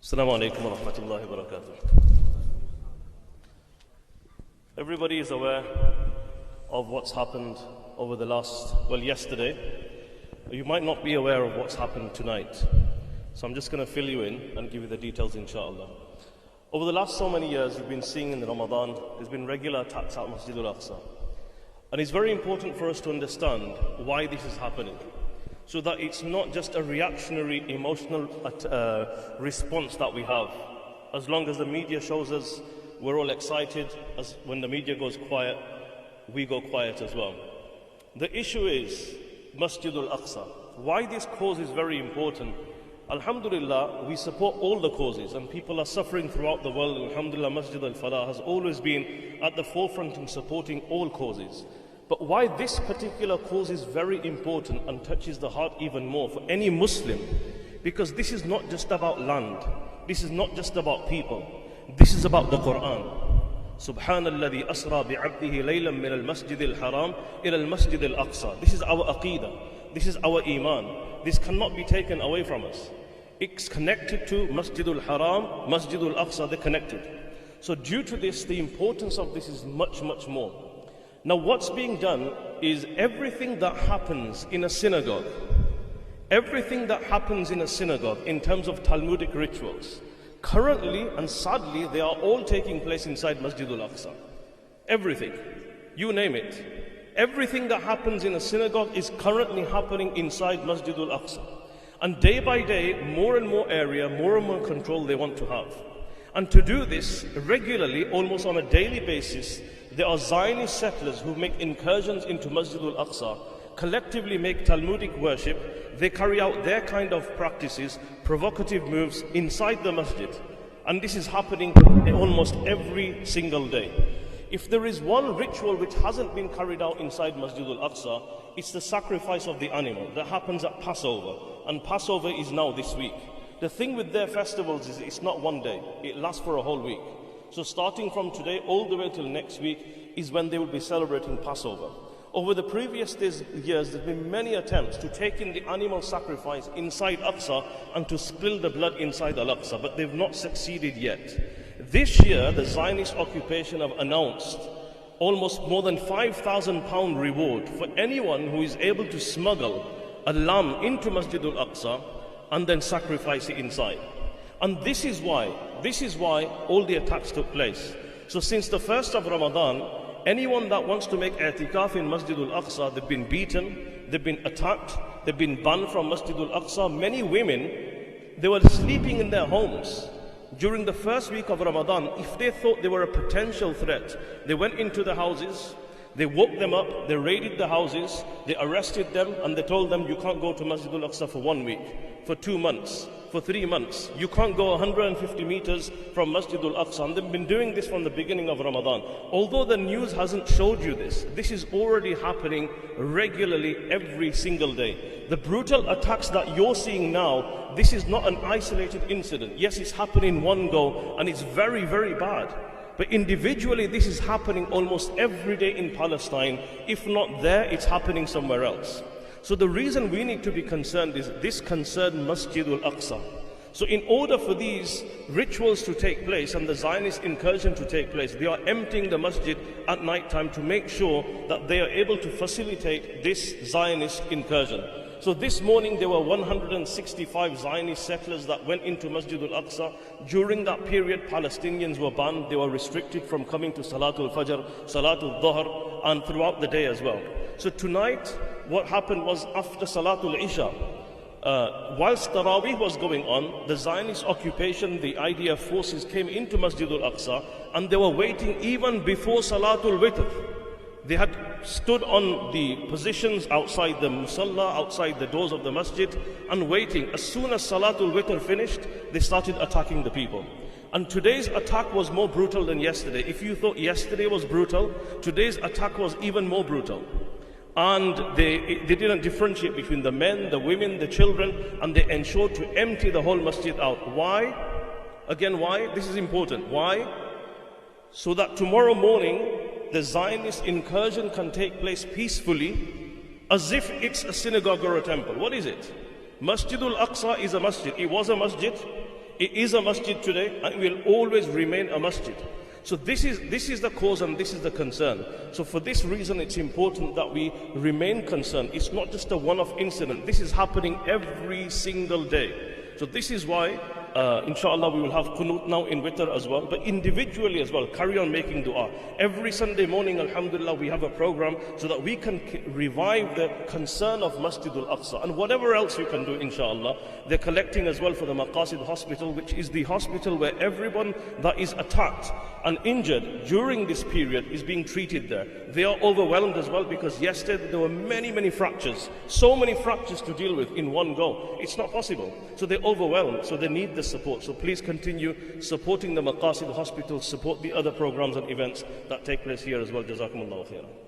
Assalamu alaikum wa rahmatullahi wa barakatuh. Everybody is aware of what's happened over the yesterday. You might not be aware of what's happened tonight. So I'm just going to fill you in and give you the details, inshallah. Over the last so many years, you've been seeing in Ramadan, there's been regular attacks at Masjid al-Aqsa. And it's very important for us to understand why this is happening, so that it's not just a reactionary, emotional response that we have. As long as the media shows us we're all excited, as when the media goes quiet, we go quiet as well. The issue is Masjid al-Aqsa. Why this cause is very important. Alhamdulillah, we support all the causes, and people are suffering throughout the world. Alhamdulillah, Masjid al-Falah has always been at the forefront in supporting all causes. But why this particular cause is very important and touches the heart even more for any Muslim, because this is not just about land, this is not just about people, this is about the Quran. Subhanalladhi asra bi'abdihi laylan min al-masjid al-haram ila al-masjid al-aqsa. This is our aqeedah, this is our iman. This cannot be taken away from us. It's connected to Masjid al-Haram, Masjid al-Aqsa, they're connected. So due to this, the importance of this is much, much more. Now what's being done is everything that happens in a synagogue, everything that happens in a synagogue in terms of Talmudic rituals, currently and sadly they are all taking place inside Masjid al-Aqsa. Everything, you name it. Everything that happens in a synagogue is currently happening inside Masjid al-Aqsa. And day by day, more and more area, more and more control they want to have. And to do this regularly, almost on a daily basis, there are Zionist settlers who make incursions into Masjid al-Aqsa, collectively make Talmudic worship. They carry out their kind of practices, provocative moves inside the masjid. And this is happening almost every single day. If there is one ritual which hasn't been carried out inside Masjid al-Aqsa, it's the sacrifice of the animal that happens at Passover. And Passover is now this week. The thing with their festivals is it's not one day, it lasts for a whole week. So starting from today all the way till next week is when they will be celebrating Passover. Over the previous years, there's been many attempts to take in the animal sacrifice inside Aqsa and to spill the blood inside Al-Aqsa, but they've not succeeded yet. This year, the Zionist occupation have announced almost more than £5,000 reward for anyone who is able to smuggle a lamb into Masjid al-Aqsa and then sacrifice it inside. And this is why all the attacks took place. So since the 1st of Ramadan, anyone that wants to make i'tikaf in Masjid al-Aqsa, they've been beaten, they've been attacked, they've been banned from Masjid al-Aqsa. Many women, they were sleeping in their homes. During the first week of Ramadan, if they thought they were a potential threat, they went into the houses, they woke them up, they raided the houses, they arrested them, and they told them, you can't go to Masjid al-Aqsa for 1 week, for 2 months, for 3 months. You can't go 150 meters from Masjid al-Aqsa. And they've been doing this from the beginning of Ramadan. Although the news hasn't showed you this is already happening regularly every single day. The brutal attacks that you're seeing now, this is not an isolated incident. Yes, it's happening in one go, and it's very, very bad. But individually, this is happening almost every day in Palestine. If not there, it's happening somewhere else. So the reason we need to be concerned is this concerned Masjid al-Aqsa. So in order for these rituals to take place and the Zionist incursion to take place, they are emptying the masjid at night time to make sure that they are able to facilitate this Zionist incursion. So this morning there were 165 Zionist settlers that went into Masjid al-Aqsa. During that period, Palestinians were banned. They were restricted from coming to Salatul Fajr, Salatul Dhuhr, and throughout the day as well. So tonight, what happened was after Salatul Isha, whilst Taraweeh was going on, the Zionist occupation, the IDF forces came into Masjid al-Aqsa, and they were waiting even before Salatul Witr. They had stood on the positions outside the musalla, outside the doors of the masjid, and waiting. As soon as Salatul Witr finished, they started attacking the people. And today's attack was more brutal than yesterday. If you thought yesterday was brutal, today's attack was even more brutal. And they didn't differentiate between the men, the women, the children, and they ensured to empty the whole masjid out. Why? Again, why? This is important. Why? So that tomorrow morning, the Zionist incursion can take place peacefully, as if it's a synagogue or a temple. What is it? Masjid al-Aqsa is a masjid. It was a masjid. It is a masjid today and will always remain a masjid. So this is the cause and this is the concern. So for this reason, it's important that we remain concerned. It's not just a one-off incident. This is happening every single day. So this is why, inshallah, we will have qunut now in witr as well, but individually as well, carry on making dua. Every Sunday morning, alhamdulillah, we have a program so that we can revive the concern of Masjid al-Aqsa. And whatever else you can do, inshallah, they're collecting as well for the Maqasid Hospital, which is the hospital where everyone that is attacked and injured during this period is being treated there. They are overwhelmed as well because yesterday there were many fractures, so many fractures to deal with in one go. It's not possible. So they're overwhelmed, so they need the support. So please continue supporting the Maqasid Hospital, support the other programs and events that take place here as well. Jazakumullahu khairan.